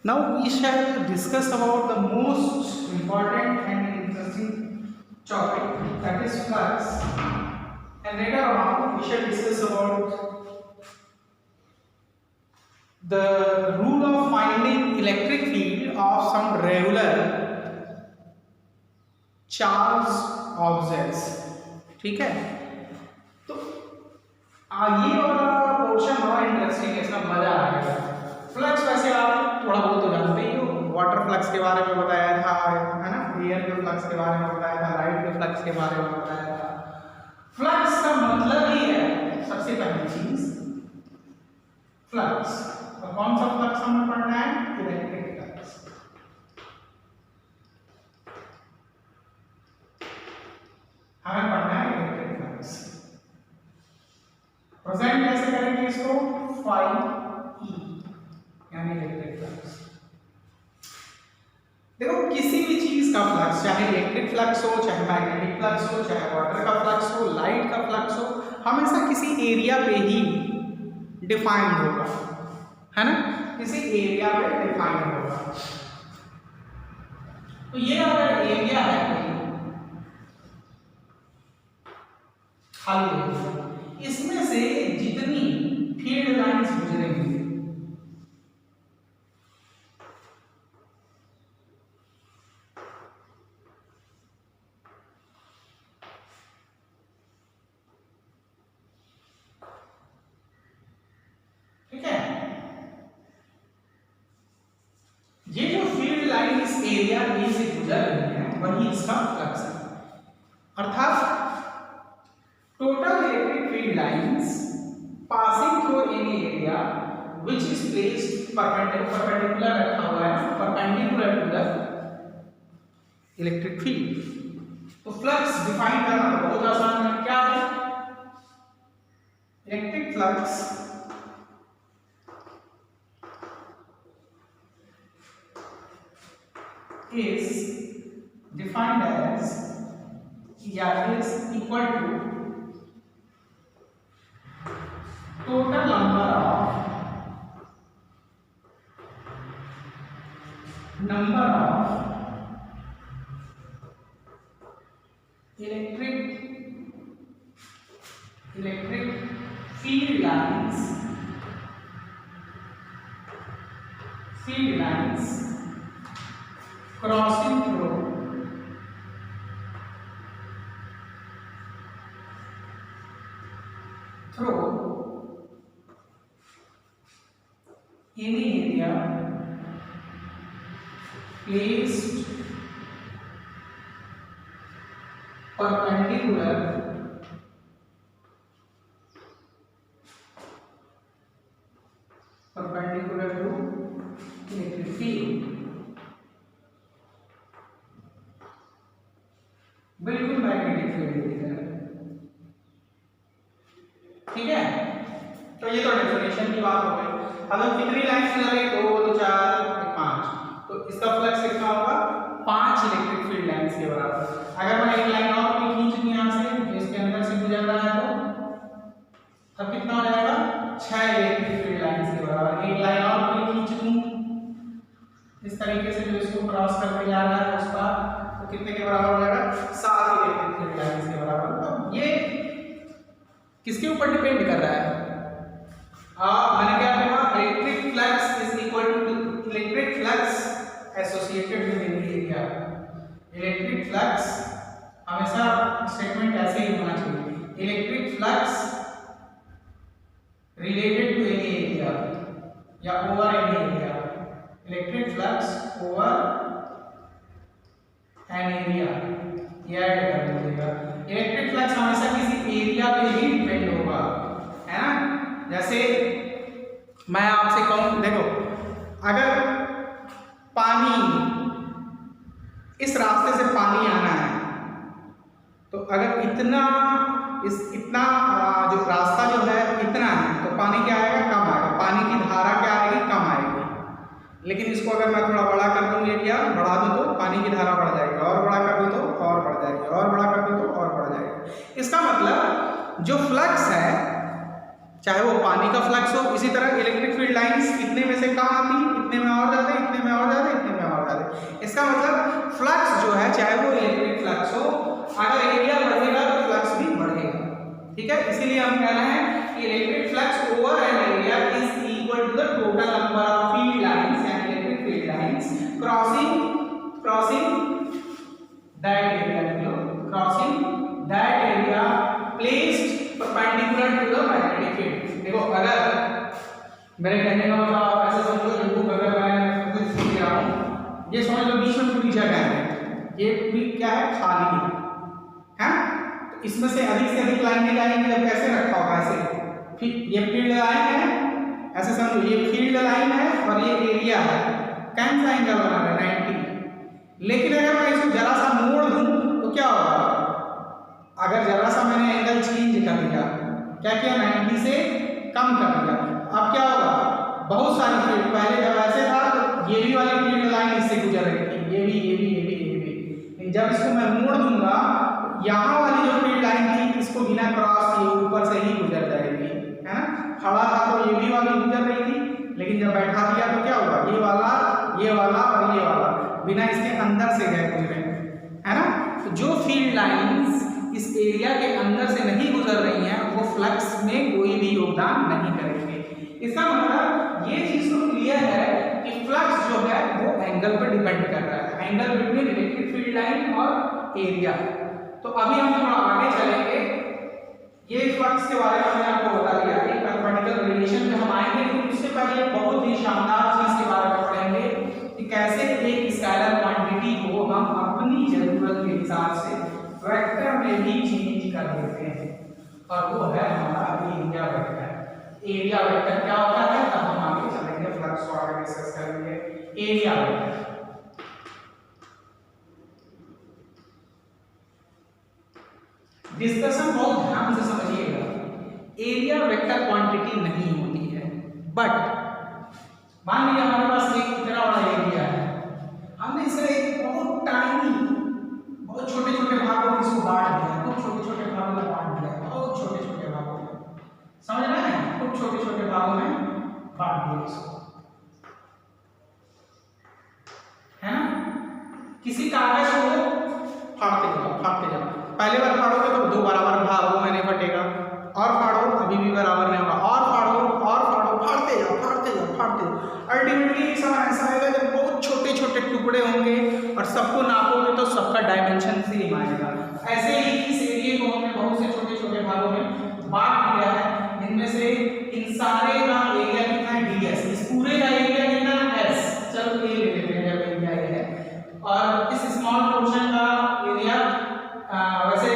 Now we shall discuss about the most important and interesting topic, that is flux. And later on we shall discuss about the rule of finding electric field of some regular charged objects. ठीक है, तो ये वाला portion बड़ा interesting है, इसमें मजा आएगा। फ्लक्स वैसे आप थोड़ा बहुत तो जानते ही हो, वाटर फ्लक्स के बारे में बताया था, है ना, एयर के फ्लक्स के बारे में बताया था, लाइट के फ्लक्स के बारे में बताया था। फ्लक्स का मतलब ही है, सबसे पहली चीज फ्लक्स, और कौन सा फ्लक्स हमें पढ़ना है? Electric flux. हमें पढ़ना है इलेक्ट्रिक फ्लक्स। प्रेजेंट कैसे करेंगे इसको? फाई ई यानी इलेक्ट्रिक फ्लक्स। देखो, किसी भी चीज का फ्लक्स, चाहे इलेक्ट्रिक फ्लक्स हो, चाहे मैग्नेटिक फ्लक्स हो, चाहे वाटर का फ्लक्स हो, लाइट का फ्लक्स हो, हमेशा किसी एरिया पे ही डिफाइंड होगा, है ना, किसी एरिया पे डिफाइंड होगा। तो ये अगर एरिया है खाली, इसमें से जितनी फील्ड लाइंस गुजरेंगी, ठीक है, ये जो फील्ड लाइन इस एरिया ए से गुजर रही है वही इसका फ्लक्स है। अर्थात total electric field lines passing through any area which is placed perpendicular रखा हुआ है, perpendicular to the electric field. तो फ्लक्स डिफाइन करना बहुत आसान है। क्या है electric flux? is defined as is equal to total number of electric field lines crossing through any area placed perpendicular to electric field। बिल्कुल मैग्नेटिक फील्ड की तरह, ठीक है। तो ये तो डेफिनेशन की बात हो गई। अगर कितनी लाइंस लगे? 2, 4, 5, तो इसका फ्लक्स कितना होगा? 5 इलेक्ट्रिक फील्ड लाइंस के बराबर। अगर मैं एक लाइन और भी खींच दूं यहां से, जो इसके अंदर से गुजर रहा है, तो तब कितना हो जाएगा? 6 इलेक्ट्रिक फील्ड लाइंस के बराबर। एक लाइन और भी खींच दूं इस तरीके से, जो इसको क्रॉस करके जा रहा है उसका, तो कितने के बराबर हो जाएगा? 7 इलेक्ट्रिक फील्ड लाइंस के बराबर। तो ये किसके ऊपर डिपेंड कर रहा है? मैंने क्या कहा? Electric flux is equal to electric flux associated with any area. Electric flux हमेशा स्टेटमेंट ऐसे ही होना चाहिए, electric flux related to any area या over any area. Electric flux over an area, ये ऐड कर दीजिएगा। इलेक्ट्रिक फ्लक्स हमेशा किसी एरिया पे ही डिपेंड होगा, है ना। जैसे मैं आपसे कहूं, देखो, अगर पानी, इस रास्ते से पानी आना है, तो अगर इतना जो रास्ता जो है इतना है, तो पानी क्या आएगा? कम आएगा। पानी की धारा क्या आएगी? कम आएगी। लेकिन इसको अगर मैं थोड़ा बड़ा कर दूं, एरिया बढ़ा दूं, तो पानी की धारा बढ़ जाएगी, और बड़ा कर दूं तो और बढ़ जाएगी, और बड़ा कर दूं तो और बढ़ जाएगी। इसका मतलब जो फ्लक्स है, चाहे वो पानी का फ्लक्स हो, इसी तरह इलेक्ट्रिक फील्ड लाइंस इतने में से कम आती, इतने में और जाते, इतने फ्लक्स जो है चाहे वो इलेक्ट्रिक फ्लक्स हो, अगर एरिया बढ़ेगा तो फ्लक्स भी बढ़ेगा। ठीक है, इसीलिए हम कह रहे हैं कि electric flux over an area is equal to the total number of field lines and electric field lines crossing that area, crossing that area placed perpendicular to the magnetic field. देखो अगर मेरे कहने का मतलब आप ऐसे समझो, ये बुक अगर मैं कुछ लिख रहा हूँ, ये समझ लो बीच में पूरी जगह है, ये पूरी क्या है, खाली है, तो इसमें से अधिक लाइनें जाएंगी, जब कैसे रखा होगा ऐसे, फिर ये फील्ड लाइन है, ऐसे समझो ये फील्ड लाइन है और ये एरिया है, कौन सा एंगल बना है 90। लेकिन अगर मैं इसको जरा सा मोड़ दूं तो क्या होगा, अगर जरा सा मैंने एंगल चेंज कर दिया, क्या किया 90 से कम कर दिया, अब क्या होगा, बहुत सारी फील्ड, पहले जब ऐसे था तो ये भी वाली फील्ड लाइन इससे गुजर रही थी, ये भी, लेकिन जब इसको मैं मोड़ दूंगा, यहाँ वाली जो फील्ड लाइन थी इसको बिना क्रॉस किए ऊपर से ही गुजर जाएगी, है ना। खड़ा था तो ये भी वाली गुजर रही थी, लेकिन जब बैठा दिया तो क्या होगा, ये वाला और ये वाला बिना इसके अंदर से गए गुजरे, है ना। तो जो फील्ड लाइंस इस एरिया के अंदर से नहीं गुजर रही हैं वो फ्लक्स में कोई भी योगदान नहीं करेंगे। इसका मतलब ये चीज तो क्लियर है कि फ्लक्स जो है वो एंगल पर डिपेंड कर रहा है, angle between electric field line और एरिया। तो अभी हम थोड़ा आगे चलेंगे, ये फ्लक्स के बारे में मैंने आपको बता दिया, एक मैथमेटिकल रिलेशन पे हम आएंगे, लेकिन उससे पहले बहुत ही शानदार चीज के बारे में पढ़ेंगे कि कैसे एक स्केलर क्वांटिटी को हम अपनी जरूरत के हिसाब से वेक्टर में भी चेंज कर देते हैं, और वो है हमारा एरिया वेक्टर। एरिया वेक्टर क्या होता है, तब हम आगे चलेंगे, फ्लक्स को आगे डिस्कस करेंगे। एरिया वेक्टर, डिस्कशन बहुत ध्यान से समझिएगा। एरिया वेक्टर क्वांटिटी नहीं होती है, बट मान लीजिए हमारे पास एक इतना बड़ा एरिया है, हमने इसे एक बहुत टाइनी, बहुत छोटे छोटे भागों में इसको बांट दिया, खूब छोटे छोटे भागों में बांट दिया, बहुत छोटे छोटे भागों में, समझ रहे हैं, खूब छोटे छोटे भागों में बांट दिया इसको, है ना। किसी कागज को फाड़ते जाओ, पहले बार फाड़ोगे तो दो बराबर भागों में नहीं फटेगा, और फाड़ो अभी भी बराबर नहीं होगा, और फाड़ो, फाड़ते जाओ, अल्टीमेटली समय ऐसा आएगा जब बहुत छोटे छोटे टुकड़े होंगे और सबको नापोगे तो सबका डायमेंशन सेम आएगा। ऐसे ही इस एरिया को हमने बहुत से छोटे छोटे भागों में बांट दिया है, इनमें से इन सारे का एरिया कितना है ds, इस पूरे का एरिया कितना है s, चलो ये ले लेते हैं जब एरिया है, और इस स्मॉल पोर्शन का एरिया वैसे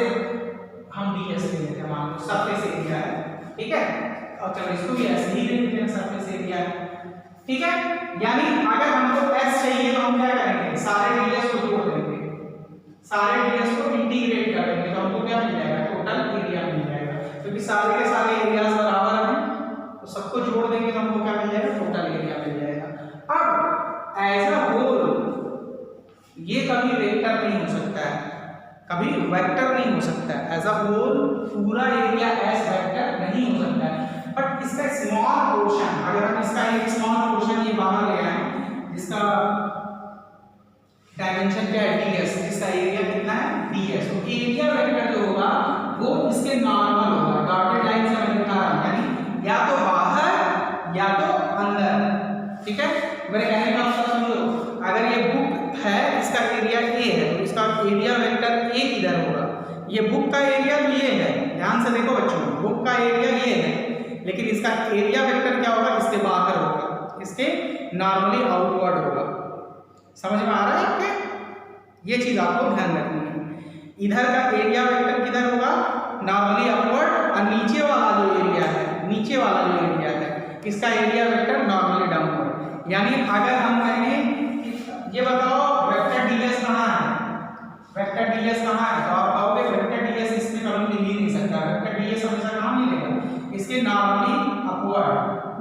हम ds ले लेते हैं, मान लो सरफेस एरिया है, ठीक है, और चलो इसको भी ऐसे ही ले लेते हैं, सरफेस एरिया है, ठीक है। यानी अगर हमको s चाहिए तो हम क्या करेंगे, सारे ds को जोड़ देंगे, सारे ds को इंटीग्रेट कर देंगे, तो हमको क्या मिल जाएगा, टोटल एरिया मिल जाएगा, क्योंकि सारे के सारे एरियाज बराबर हैं, तो सबको जोड़ देंगे तो हमको क्या मिल जाएगा, टोटल एरिया मिल जाएगा। अब एज अ होल ये कभी वेक्टर नहीं हो सकता है, कभी वेक्टर नहीं हो सकता है, एज अ होल पूरा एरिया एज वेक्टर नहीं हो सकता है, बट इसका स्मॉल पोर्शन, अगर हम इसका एक स्मॉल पोर्शन ये बाहर ले आए जिसका डायमेंशन क्या है ds, जिसका एरिया कितना है ds, तो एरिया वेक्टर जो होगा वो इसके नॉर्मल होगा, डॉटेड लाइन से मैं दिखा रहा हूं, यानी या तो बाहर या तो अंदर, ठीक है। मेरे कहने का मतलब समझो, अगर ये बुक है, इसका एरिया a है, तो इसका एरिया वेक्टर a किधर होगा, ये बुक का एरिया तो ये है, ध्यान से देखो बच्चों, बुक का एरिया ये है, लेकिन इसका एरिया वेक्टर क्या होगा, इसके बाहर होगा, इसके नॉर्मली आउटवर्ड होगा, समझ में आ रहा है आपके, ये चीज आपको ध्यान रखनी है। इधर का एरिया वेक्टर किधर होगा, नॉर्मली अपवर्ड, और नीचे वाला जो एरिया है, नीचे वाला जो एरिया है इसका एरिया वेक्टर नॉर्मली डाउनवर्ड। यानी अगर हम कहें ये बताओ वेक्टर ds कहाँ है, वेक्टर ds कहाँ है, तो आप कहोगे वेक्टर ds इसमें कभी मिल ही नहीं सकता, वेक्टर ds हमेशा कहाँ मिलेगा, इसके नॉर्मली अपवर्ड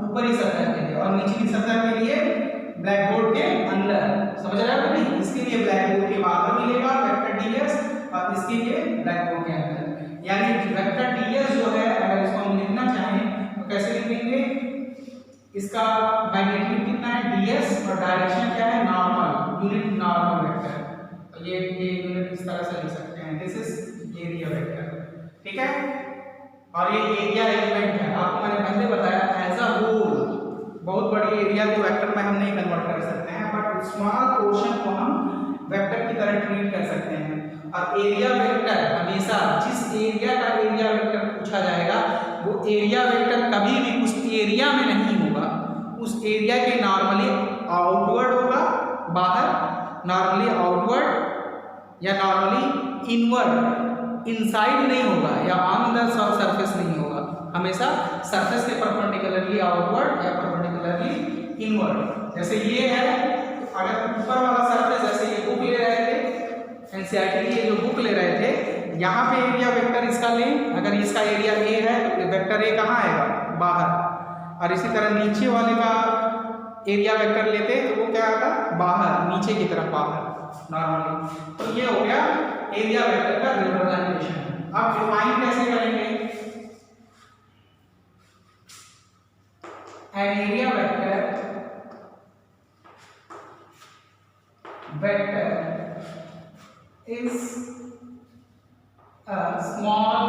ऊपरी सतह के लिए, और निचली सतह के लिए ब्लैक बोर्ड के अंदर, समझ रहे हो नहीं, इसके लिए ब्लैक बोर्ड के बाहर मिलेगा वेक्टर ds, और इसके लिए ब्लैक बोर्ड के अंदर। यानी वेक्टर ds जो है, अगर इसको हम लिखना चाहें तो कैसे लिखेंगे, इसका मैग्नीट्यूड कितना है ds, और डायरेक्शन क्या है नॉर्मल, यूनिट नॉर्मल वेक्टर, तो ये यूनिट इस तरह से लिख सकते हैं, दिस इज एरिया वेक्टर, ठीक है। और ये एरिया एलिमेंट है, आपको मैंने पहले बताया एज अ होल बहुत बड़ी एरिया को वेक्टर में हम नहीं कन्वर्ट कर सकते हैं, बट स्मॉल पोर्शन को हम वेक्टर की तरह ट्रीट कर सकते हैं। और एरिया वेक्टर हमेशा जिस एरिया का एरिया वेक्टर पूछा जाएगा वो एरिया वेक्टर कभी भी उस एरिया में नहीं होगा, उस एरिया के नॉर्मली आउटवर्ड होगा, बाहर नॉर्मली आउटवर्ड या नॉर्मली इनवर्ड, इनसाइड नहीं होगा या ऑन द सरफेस नहीं होगा, हमेशा सरफेस के परपेंडिकुलरली आउटवर्ड या परपेंडिकुलरली इनवर्ड। जैसे ये है, अगर ऊपर वाला सरफेस, जैसे ये बुक ले रहे थे एनसीईआरटी की जो बुक ले रहे थे, यहाँ पे एरिया वेक्टर इसका लें, अगर इसका एरिया ए है तो वेक्टर ए कहाँ आएगा, बाहर। और इसी तरह नीचे वाले का एरिया वेक्टर लेते तो वो क्या आता, बाहर, नीचे की तरफ बाहर नॉर्मली। तो ये हो गया एरिया वेक्टर का रिप्रेजेंटेशन। अब डिफाइन कैसे करेंगे, an area vector is a small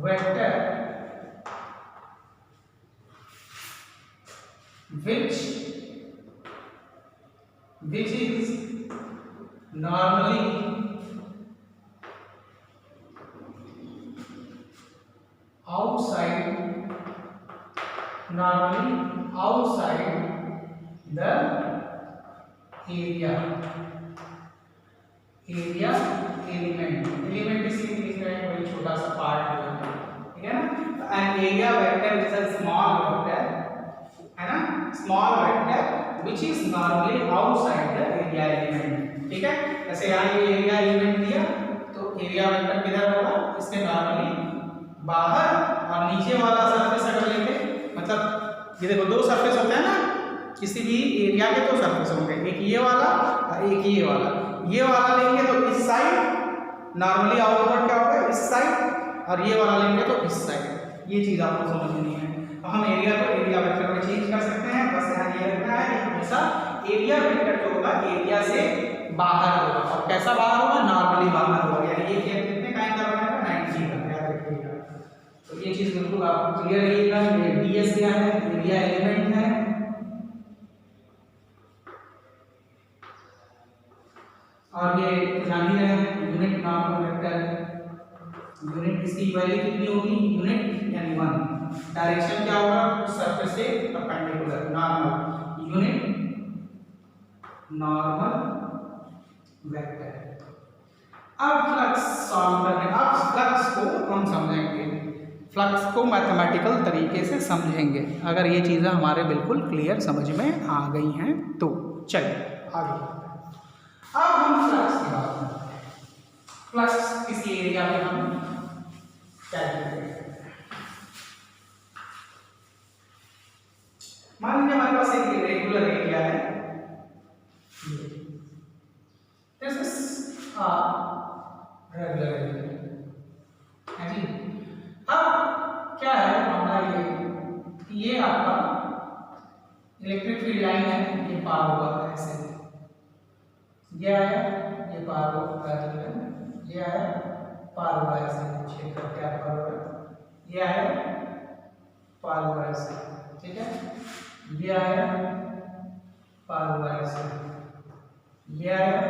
vector which is normally outside the area element इसलिए लिख रहे हैं, कोई छोटा सा पार्ट होगा, ठीक है ना। तो an area vector is a small vector, है ना, small vector which is normally outside the area element, ठीक है। जैसे यहाँ ये एरिया एलिमेंट दिया तो एरिया वेक्टर किधर होगा, इसके नॉर्मली बाहर, और नीचे वाला सरफेस अगर लेते, मतलब ये देखो दो सरफेस होते हैं ना, किसी भी एरिया के दो सरफेस होंगे, एक ये वाला और एक ये वाला। ये वाला लेंगे तो इस साइड नॉर्मली आउटवर्ड क्या होगा, इस साइड, और ये वाला लेंगे तो इस साइड। ये चीज आपको समझनी है। तो हम एरिया को एरिया वेक्टर में चेंज कर सकते हैं, बस यहाँ ये रखना है कि हमेशा एरिया वेक्टर जो होगा एरिया से बाहर होगा। और कैसा बाहर होगा, नॉर्मली बाहर होगा, यानी ये कितने काइंड का बनाएगा, 90 का, याद रखिएगा। तो ये चीज बिल्कुल आपको क्लियर रहिएगा। ये डीएस क्या है, एरिया एलिमेंट है, और ये जान ही रहे हैं यूनिट नॉर्मल वेक्टर है। यूनिट इसकी वैल्यू कितनी होगी, यूनिट यानी 1। डायरेक्शन क्या होगा, सरफेस से perpendicular, normal, unit normal vector. अब फ्लक्स सॉल्व करने, अब फ्लक्स को हम समझेंगे, फ्लक्स को मैथमेटिकल तरीके से समझेंगे। अगर ये चीज़ें हमारे बिल्कुल क्लियर समझ में आ गई हैं तो चलिए आगे। अब हम फ्लक्स की बात करते हैं। फ्लक्स किसी एरिया में हम कैलकुलेट करते हैं। मान लीजिए हमारे पास एक रेगुलर एरिया है, this is a regular area है जी। अब क्या है हमारा, ये आपका इलेक्ट्रिक फील्ड लाइन है, ये पार हुआ ऐसे, ये आया, ये पार हुआ, ये आया, पार हुआ ऐसे, छेद करके आप पार हुआ, ये आया, पार हुआ ऐसे, ठीक है, ये आया, पार हुआ ऐसे, ये आया,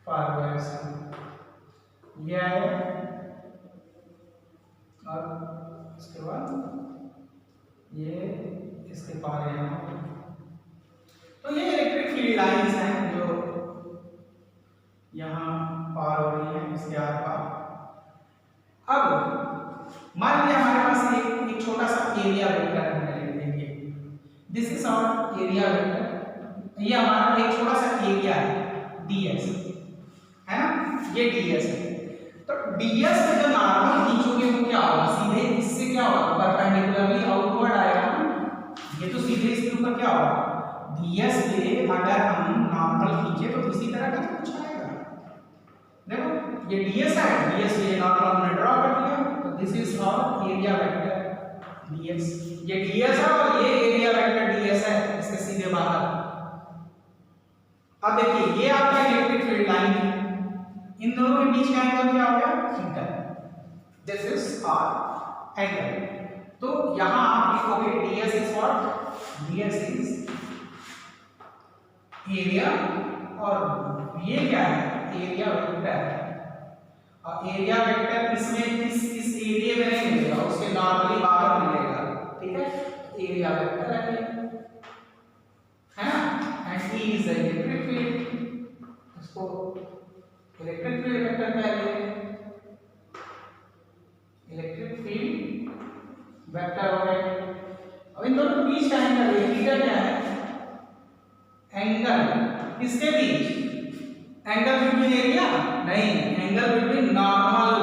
पार हुआ ऐसे, ये आया, और उसके बाद ये इसके पार है। तो ये इलेक्ट्रिक फील्ड लाइंस हैं जो यहाँ पार हो रही है इसके आर पार। अब मान लिया हमारे पास एक छोटा सा एरिया वेक्टर हमने ले लिया, this is our area vector. ये हमारा एक छोटा सा एरिया है ds, है ना, ये ds है। तो ds में जो नॉर्मल खींचोगे वो क्या होगा, सीधे इससे क्या होगा, परपेंडिकुलरली आउटवर्ड आएगा। ये तो सीधे इसके ऊपर क्या होगा, ds पे अगर हम नॉर्मल खींचे तो इसी तरह का तो कुछ आएगा। देखो ये ds है, ds पे नॉर्मल हमने ड्रॉ कर दिया, तो this is our area vector ds। ये ds है और ये एरिया वेक्टर रेडियस है इसके सीधे बाहर। अब देखिए ये आपका इलेक्ट्रिक फील्ड लाइन है, इन दोनों के बीच का एंगल क्या हो गया? Theta. This is R angle. तो यहां आप लिखोगे ds is what? ds is area, और ये क्या है? Area vector. और एरिया वेक्टर इसमें इस एरिया में नहीं मिलेगा, उसके नॉर्मली बाहर मिलेगा, ठीक है? एरिया वेक्टर है ना? And E is the electric field, इसको इलेक्ट्रिक फील्ड वेक्टर कहेंगे। इलेक्ट्रिक फील्ड वेक्टर हो गए। अब इन दोनों के बीच का एंगल थीटा क्या है? एंगल किसके बीच? एंगल बिटवीन एरिया नहीं, angle between normal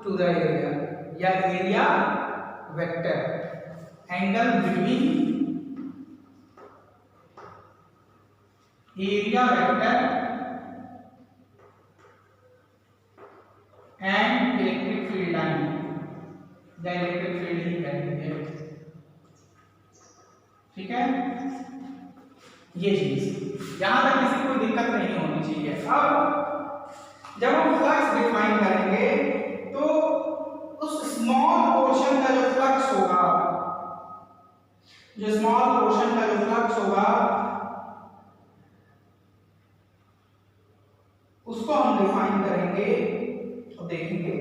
to the area या area vector. Angle between area vector and electric field line या इलेक्ट्रिक फील्ड ही कहेंगे, ठीक है? ये चीज यहां तक किसी को दिक्कत नहीं होनी चाहिए। अब जब हम फ्लक्स डिफाइन करेंगे तो उस स्मॉल पोर्शन का जो फ्लक्स होगा, जो स्मॉल पोर्शन का जो फ्लक्स होगा उसको हम डिफाइन करेंगे और देखेंगे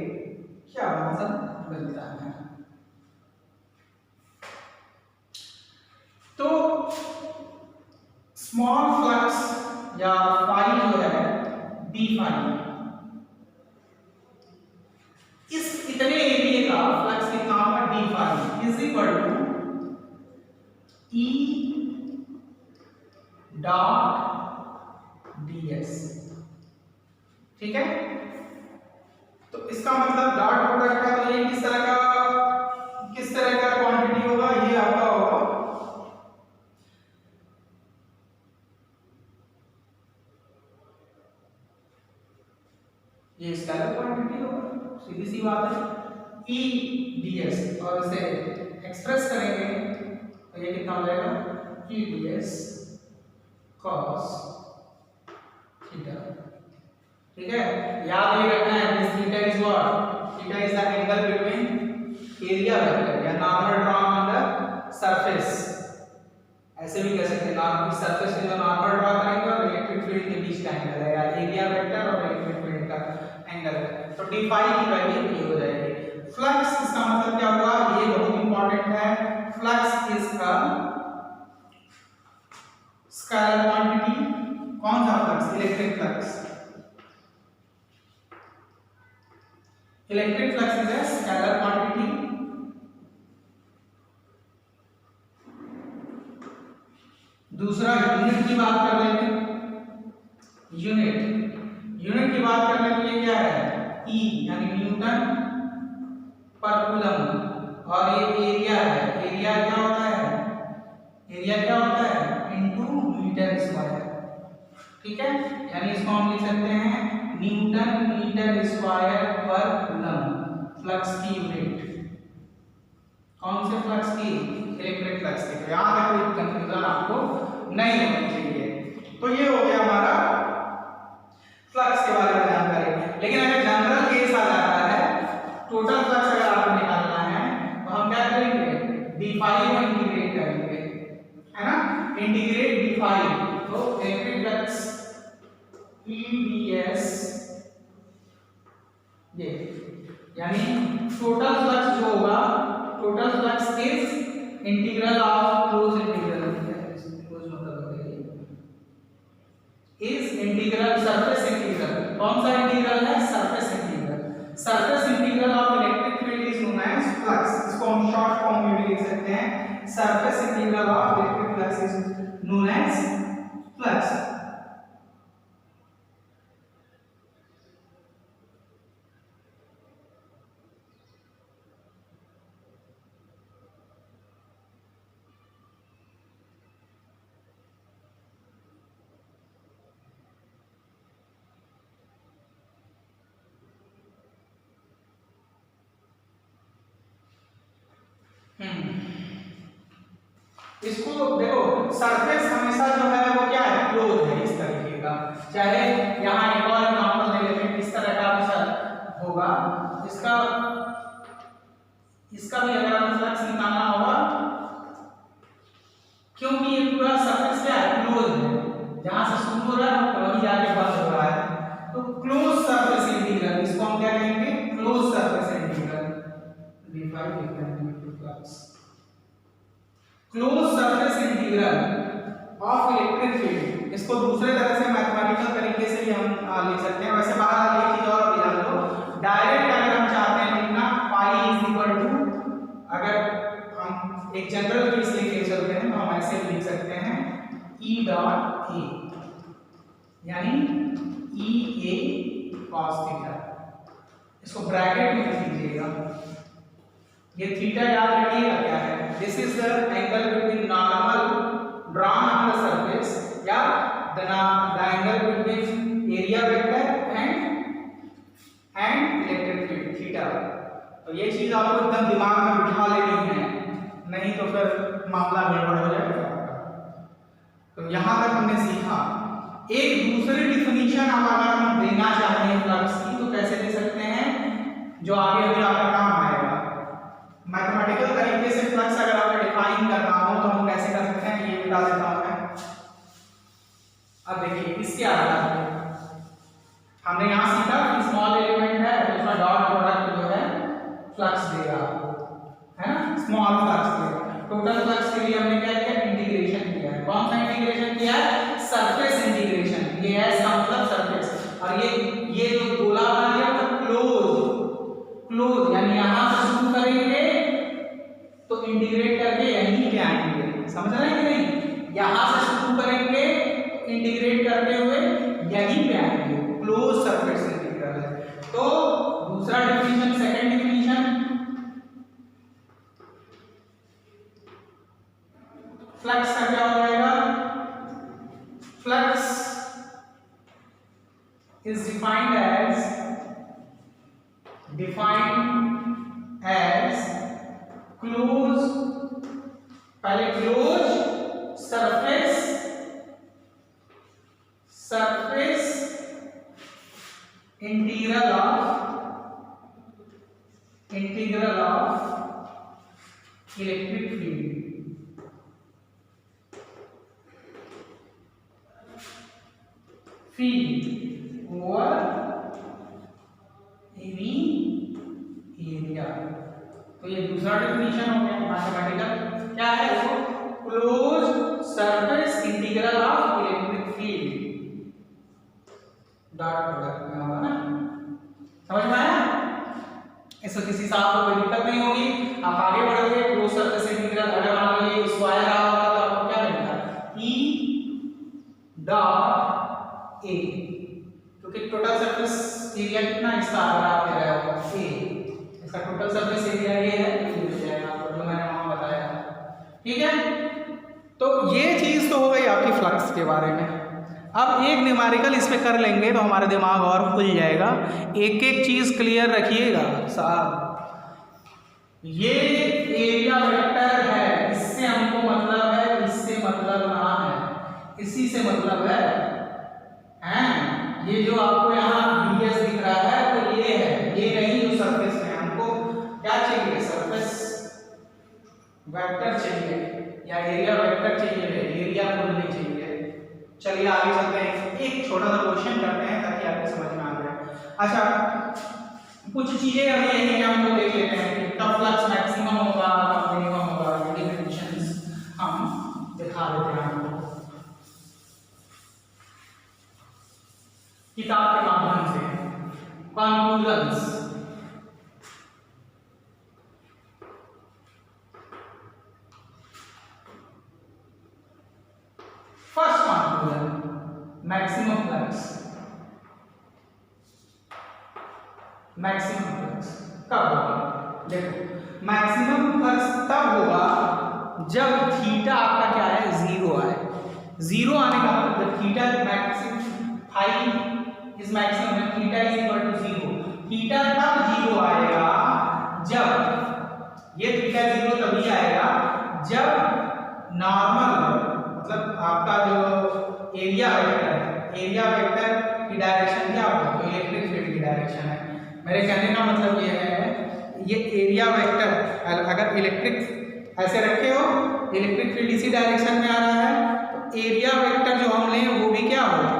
क्या आंसर मिलता है। तो स्मॉल फ्लक्स या फाई जो है डी फाई, इस इतने एरिया का फ्लक्स कितना होगा? D phi is equal to E dot ds, ठीक है? तो इसका मतलब डॉट प्रोडक्ट का, तो ये किस तरह का क्वांटिटी होगा? ये आपका होगा ये स्केलर क्वांटिटी होगा, सीधी सी बात है। E ds, और इसे एक्सप्रेस करेंगे तो ये कितना हो जाएगा? E ds cos थीटा, ठीक है? याद ये रखना है, this theta is what? Theta is the angle between area vector या normal draw on the surface. ऐसे भी कह सकते हैं, नॉर्मल सरफेस पे जो नॉर्मल ड्रॉ करेंगे और इलेक्ट्रिक फील्ड के बीच का एंगल है या एरिया वेक्टर और इलेक्ट्रिक फील्ड का एंगल है। तो d फाई की वैल्यू ये हो जाएगी। फ्लक्स, इसका मतलब क्या हुआ? ये बहुत इंपॉर्टेंट है। Flux is a scalar quantity. कौन सा flux? Electric flux. Electric flux is a scalar quantity दूसरा यूनिट की बात कर लेते हैं। यूनिट की बात करने के लिए क्या है? E यानी न्यूटन पर कूलम, और ये एरिया है। एरिया क्या होता है? एरिया क्या होता है? इनटू मीटर स्क्वायर, ठीक है? यानी इसको हम लिख सकते हैं न्यूटन मीटर स्क्वायर पर कूलम। फ्लक्स की यूनिट कौन से फ्लक्स की? इलेक्ट्रिक फ्लक्स की। यहां तक कोई कंफ्यूजन आपको नहीं होनी चाहिए। तो ये हो गया हमारा फ्लक्स के बारे में जानकारी। लेकिन अगर जनरल केस आ जाता है, टोटल फ्लक्स अगर आपको निकालना है तो हम क्या करेंगे? d फाई को इंटीग्रेट करेंगे, है ना? इंटीग्रेट d फाई, तो इलेक्ट्रिक फ्लक्स E ds, ये यानी टोटल फ्लक्स जो होगा, total flux is integral of close integral, close मतलब इज इंटीग्रल सरफेस इंटीग्रल। कौन सा इंटीग्रल है? Surface integral. Surface integral of electric field is known as flux. इसको हम शॉर्ट फॉर्म में भी लिख सकते हैं, surface integral of electric flux is known as flux. इसको देखो, सरफेस हमेशा जो है वो क्या है, क्लोज है इस तरीके का। चाहे यहाँ एक और एग्जांपल ले लेते हैं, किस तरह का भी होगा इसका भी अगर हमें फ्लक्स निकालना होगा, क्योंकि ये पूरा सरफेस क्या है, क्लोज है, जहां से शुरू हो रहा है वहीं जाके बंद हो रहा है, तो क्लोज सरफेस इंटीग्रल, इसको हम क्या कहेंगे, क्लोज सरफेस इंटीग्रल। डिफाइन करते flux, close surface integral of electric field. इसको दूसरे तरह से मैथमेटिकल तरीके से भी हम लिख सकते हैं। वैसे बाहर एक चीज और भी जान लो, डायरेक्ट अगर हम चाहते हैं लिखना पाई इज इक्वल टू, अगर हम एक जनरल केस लेके चलते हैं तो हम ऐसे लिख सकते हैं E डॉट ए, यानी E A cos थीटा। इसको ब्रैकेट में लिख लीजिएगा, ये थीटा याद रखिएगा क्या है, this is the angle between normal drawn on the surface या the angle between area vector and electric field theta. तो ये चीज आपको एकदम दिमाग में बिठा लेनी है, नहीं तो फिर मामला गड़बड़ हो जाएगा। तो यहाँ तक हमने सीखा। एक दूसरी डिफिनीशन अब अगर हम देना चाहें फ्लक्स की तो कैसे दे सकते हैं, जो आगे अभी आपका काम आएगा। मैथमेटिकल तरीके से फ्लक्स अगर आपको डिफाइन करना हो तो हम कैसे कर सकते हैं, ये बता देता हूं मैं। अब देखिए इसके आधार पर हमने यहाँ सीखा कि स्मॉल एलिमेंट है तो उसका डॉट प्रोडक्ट जो है फ्लक्स देगा, है ना, स्मॉल फ्लक्स देगा। टोटल फ्लक्स के लिए हमने क्या किया, इंटीग्रेशन किया है। कौन सा इंटीग्रेशन किया है, सरफेस इंटीग्रेशन। ये है इसका मतलब सरफेस, और ये जो गोला बना लिया तो क्लोज, यानी यहां से शुरू करेंगे तो इंटीग्रेट करके यहीं पे आएंगे, समझ रहे हैं कि नहीं, यहां से शुरू करेंगे तो इंटीग्रेट करते हुए यहीं पे आएंगे, क्लोज सरफेस इंटीग्रल है। तो दूसरा डेफिनेशन, सेकंड डेफिनेशन, फ्लक्स का क्या हो जाएगा, flux is defined as close, पहले close surface integral of electric field over any area. तो ये दूसरा डेफिनेशन हो गया मैथमेटिकल, क्या है वो, close surface integral of electric field dot product में होगा ना, समझ में आया। इससे किसी साहब को कोई दिक्कत नहीं होगी, आप आगे बढ़ोगे। क्लोज सरफेस इंटीग्रल अगर मान लो ये स्क्वायर आ होगा तो आपको क्या मिलेगा, E डॉट ए, क्योंकि टोटल सरफेस एरिया कितना इसका अगर आप ले रहे हो ए, इसका टोटल सरफेस एरिया ये है, ये मिल जाएगा आपको जो मैंने वहां बताया था, ठीक है। तो ये चीज तो हो गई आपकी फ्लक्स के बारे में। अब एक न्यूमेरिकल इस पे कर लेंगे तो हमारा दिमाग और खुल जाएगा। एक एक चीज क्लियर रखिएगा साहब। ये एरिया वेक्टर है, इससे हमको मतलब है, इससे मतलब ना है, इसी से मतलब है, ये जो आपको यहाँ ds दिख रहा है तो ये है, ये नहीं जो सरफेस में। हमको क्या चाहिए, सरफेस वेक्टर चाहिए या एरिया वेक्टर चाहिए, एरिया खुद नहीं चाहिए। चलिए आगे चलते हैं, एक छोटा सा क्वेश्चन करते हैं ताकि आपको समझ में आ जाए। अच्छा, कुछ चीजें अभी यही हम लोग देख लेते हैं कि कब फ्लक्स मैक्सिमम होगा, कब मिनिमम होगा, डेफिनेशंस हम दिखा देते हैं आपको किताब के माध्यम से। Conclusions, first conclusion, maximum flux कब होगा, देखो मैक्सिमम फ्लक्स तब होगा जब थीटा आपका क्या है, जीरो आए। जीरो आने का मतलब जब थीटा मैक्सिमम फाई इस मैक्सिमम में theta is equal to zero, theta तब जीरो आएगा जब ये थीटा जीरो तभी आएगा जब नॉर्मल मतलब आपका जो एरिया वेक्टर है, एरिया वेक्टर की डायरेक्शन क्या होगा, तो इलेक्ट्रिक फील्ड की डायरेक्शन है। मेरे कहने का मतलब ये है, ये एरिया वेक्टर अगर इलेक्ट्रिक ऐसे रखे हो, इलेक्ट्रिक फील्ड इसी डायरेक्शन में आ रहा है, तो एरिया वेक्टर जो हम लें वो भी क्या होगा,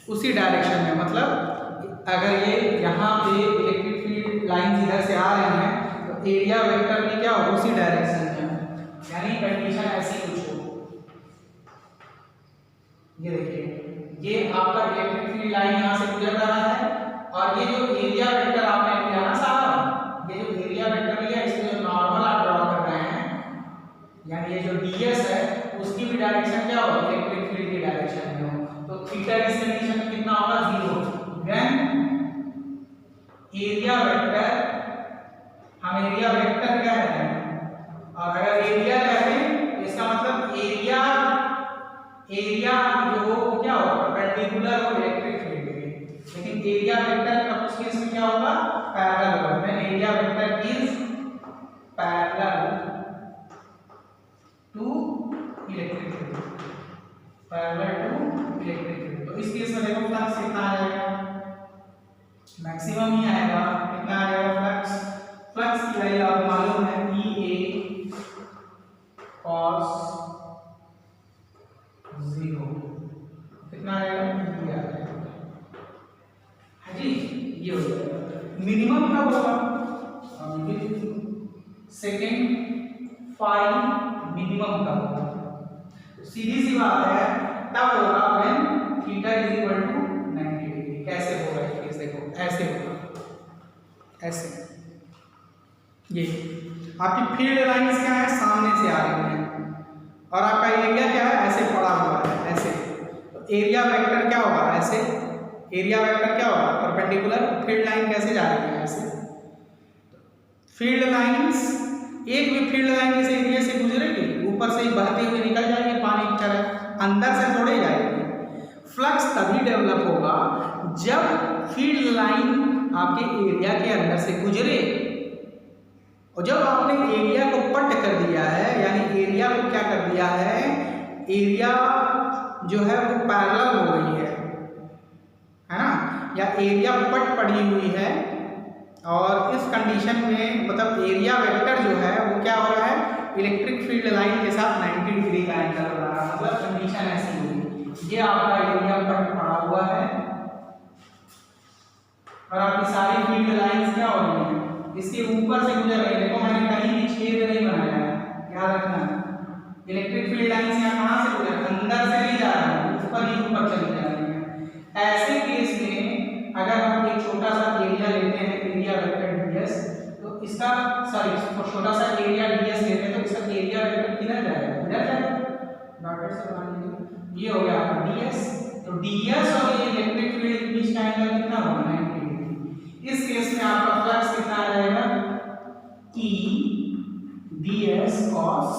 उसी डायरेक्शन में। मतलब अगर ये यहाँ पे इलेक्ट्रिक फील्ड लाइन इधर से आ रही हैं, तो एरिया वेक्टर भी क्या हो, उसी डायरेक्शन में। यानी कंडीशन ऐसी कुछ हो, ये देखिए, ये आपका इलेक्ट्रिक फील्ड लाइन यहाँ से गुजर रहा है, और ये जो एरिया वेक्टर आपने लिया ना सारा, ये जो एरिया वेक्टर लिया, इसमें जो नॉर्मल आप ड्रॉ कर रहे हैं, यानी ये जो ds है उसकी भी डायरेक्शन क्या होगी, इलेक्ट्रिक फील्ड की डायरेक्शन में हो। तो थीटा इस कंडीशन में कितना होगा, 0। व्हेन एरिया वेक्टर, हम एरिया वेक्टर क्या कहते हैं, और अगर एरिया कहते हैं तो इसका मतलब एरिया जो हो क्या होगा, परपेंडिकुलर हो इलेक्ट्रिक फील्ड के। लेकिन एरिया वेक्टर का उस केस में क्या होगा, पैरेलल होगा। When area vector is parallel to electric field, parallel to electric field, तो इस केस में देखो फ्लक्स कितना आएगा, मैक्सिमम ही आएगा। कितना आएगा फ्लक्स, फ्लक्स की वैल्यू आपको मालूम है, EA cos 0 कितना आएगा, ये आ जाएगा। हाँ जी, ये हो जाएगा। मिनिमम कब होगा, सेकेंड फाई मिनिमम कब होगा, सीधी सी बात है, तब होगा when theta is equal to 90 degree. कैसे होगा ये केस, देखो ऐसे होगा, ऐसे। ये आपकी फील्ड लाइंस क्या है, सामने से आ रही है, और आपका एरिया क्या है, ऐसे पड़ा हुआ है, ऐसे। तो एरिया वेक्टर क्या होगा, ऐसे। एरिया वेक्टर क्या होगा, परपेंडिकुलर। फील्ड लाइन कैसे जा रही है, ऐसे। फील्ड लाइंस, एक भी फील्ड लाइन इस एरिया से गुजरेगी, ऊपर से ही बहती हुई निकल जाएगी पानी की तरह, अंदर से थोड़े जाएगी। फ्लक्स तभी डेवलप होगा जब फील्ड लाइन आपके एरिया के अंदर से गुजरे, और जब आपने एरिया को पट कर दिया है, यानी एरिया को क्या कर दिया है, एरिया जो है वो पैरेलल हो गई है ना, या एरिया पट पड़ी हुई है, और इस कंडीशन में मतलब एरिया वेक्टर जो है वो क्या हो रहा है, इलेक्ट्रिक फील्ड लाइन के साथ 90 डिग्री का एंगल बना रहा है। मतलब कंडीशन ऐसी हुई, ये आपका एरिया पट पड़ा हुआ है, और आपकी सारी फील्ड लाइंस क्या हो रही है, इसके ऊपर से गुजर रही है। देखो मैंने कहीं भी छेद नहीं बनाया है, याद रखना। इलेक्ट्रिक फील्ड लाइंस यहाँ कहाँ से गुजर, अंदर से नहीं जा रही है, ऊपर ही ऊपर चली जा रही है। ऐसे केस में अगर हम एक छोटा सा एरिया लेते हैं, एरिया वेक्टर ds, तो इसका छोटा सा एरिया ds लेते हैं, तो इसका एरिया वेक्टर किधर जाएगा, इधर जाएगा, डॉटेड से बना लीजिए। ये हो गया आपका ds, तो ds और ये इलेक्ट्रिक फील्ड के बीच का एंगल कितना होगा, 90 डिग्री। इस केस में आपका फ्लक्स कितना आ जाएगा, E ds cos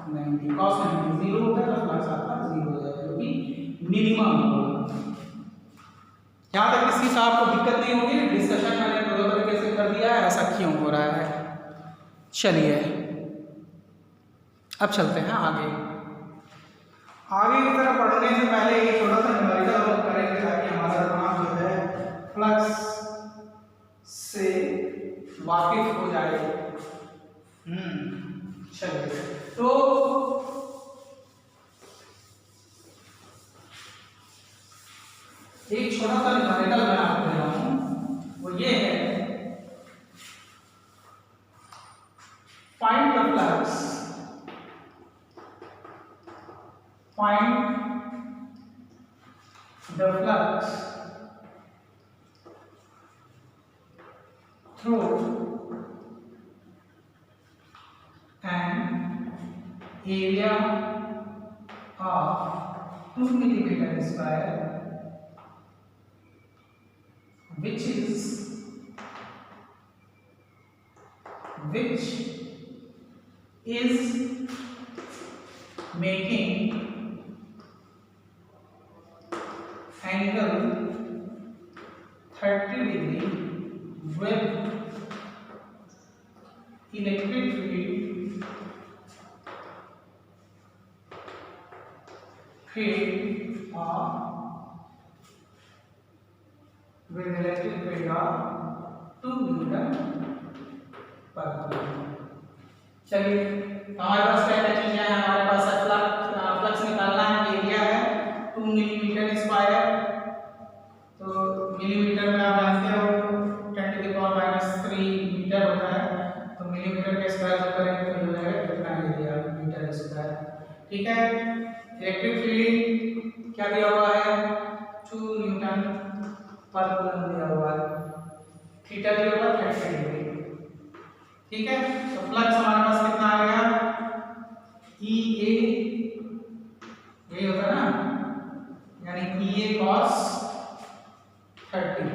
90, cos 90 0 होता है, तो फ्लक्स आपका 0 हो जाएगा, जो कि मिनिमम होगा। यहाँ तक किसी से आपको दिक्कत नहीं होगी, डिस्कशन मैंने दो तरीके से कर दिया है, ऐसा क्यों हो रहा है। चलिए अब चलते हैं आगे की तरफ। बढ़ने से पहले एक छोटा सा न्यूमेरिकल वर्क करेंगे, ताकि हमारा दिमाग जो है फ्लक्स से वाकिफ हो जाए। चलिए, तो एक छोटा सा न्यूमेरिकल मैं आपको दे रहा हूं, वो ये है, find the flux, through an area of 2 millimeter square, which is making angle 30 degree with electric field field with electric field of 2 Newton per coulomb। चलिए हमारे पास क्या क्या चीजें हैं, हमारे पास फ्लक्स निकालना है, एरिया है 2 मिलीमीटर स्क्वायर, तो मिलीमीटर में आप जानते हो 10⁻³ मीटर होता है, तो मिलीमीटर का स्क्वायर जो करेंगे तो हो जाएगा कितना एरिया मीटर स्क्वायर। ठीक है, इलेक्ट्रिक फील्ड क्या दिया हुआ है 2 न्यूटन पर कूलम दिया हुआ है, थीटा दिया हुआ है 30 डिग्री। ठीक है, तो फ्लक्स हमारे पास कितना आ गया ई ए, यही होता है ना, यानी ई ए cos 30,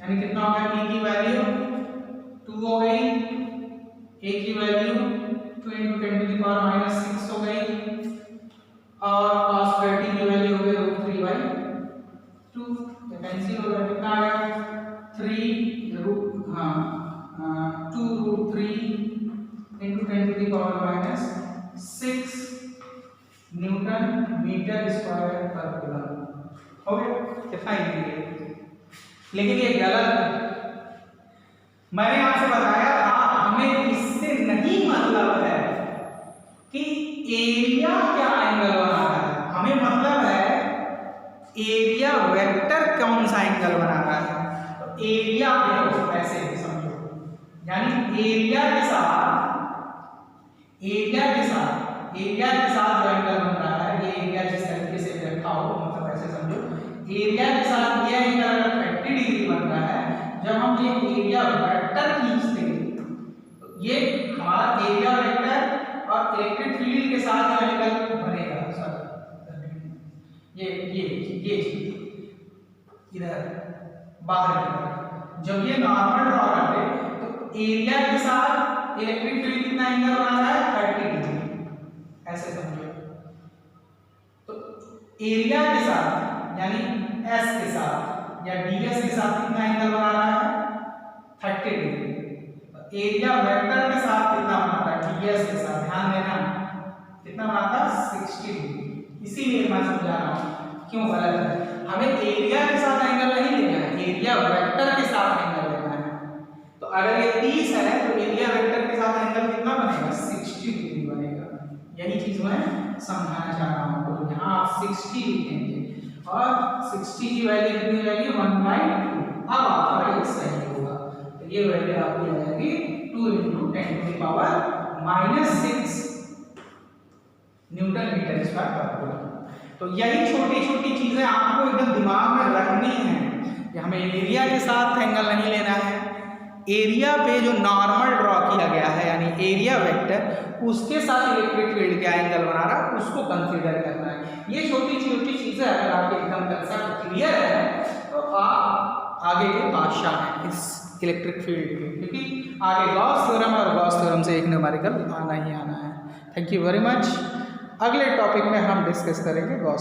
यानी कितना होगा ई की वैल्यू 2 हो गई, ए की वैल्यू 2 × 10⁻⁻6 हो गई, और cos 30 की वैल्यू हो गई √3/2, तो कैंसिल हो गया, कितना आ गया 2 √3 × 10⁻⁶ न्यूटन मीटर स्क्वायर पर कूलम। हो गया, कितना इजी है, लेकिन ये गलत है। मैंने आपसे बताया था हमें इससे नहीं मतलब है कि एरिया क्या एंगल बना रहा है, हमें मतलब है एरिया वेक्टर कौन सा एंगल बना रहा है। तो एरिया देखो ऐसे समझो, यानी एरिया के साथ जो एंगल बन रहा है, ये एरिया जिस तरीके से रखा हो, मतलब ऐसे समझो एरिया के साथ ये एंगल अगर 30 डिग्री बन रहा है, जब हम ये एरिया वेक्टर खींचते हैं तो ये हमारा एरिया वेक्टर और इलेक्ट्रिक फील्ड के साथ जो एंगल बनेगा, ये इधर बाहर की तरफ, जब ये नॉर्मल ड्रॉ करते तो एरिया के साथ इलेक्ट्रिक फील्ड कितना एंगल बना रहा है 30 डिग्री, ऐसे समझो। तो एरिया के साथ यानी एस के साथ या डीएस के साथ कितना एंगल बना रहा है 30 डिग्री। एरिया वेक्टर के साथ कितना बनाता है डीएस के साथ, ध्यान देना कितना बनाता है 60 डिग्री। इसीलिए मैं समझा रहा हूँ क्यों गलत है, हमें एरिया के साथ एंगल नहीं लेना है, एरिया वेक्टर के साथ एंगल लेना है। तो अगर ये 30 है तो एरिया वेक्टर के साथ एंगल कितना बनेगा 60 डिग्री बनेगा। यही चीज मैं समझाना चाह रहा हूँ। तो यहाँ आप 60 लिखेंगे और 60 की वैल्यू कितनी हो जाएगी 1/2। अब आपका ये सही होगा, तो ये वैल्यू आपकी हो जाएगी 2 × 10⁻⁻6 न्यूटन मीटर स्क्वायर पर कूलम। तो यही छोटी छोटी चीजें आपको एकदम दिमाग में रखनी है कि हमें एरिया के साथ एंगल नहीं लेना है, एरिया पे जो नॉर्मल ड्रॉ किया गया है यानी एरिया वेक्टर उसके साथ इलेक्ट्रिक फील्ड क्या एंगल बना रहा है उसको कंसीडर करना है। ये छोटी छोटी चीजें अगर आपके एकदम कंसेप्ट क्लियर है तो आप आगे के बादशाह हैं इस इलेक्ट्रिक फील्ड के, क्योंकि आगे गॉस थ्योरम और गॉस थ्योरम से एक न्यूमेरिकल आना ही आना है। Thank you very much. अगले टॉपिक में हम डिस्कस करेंगे गॉस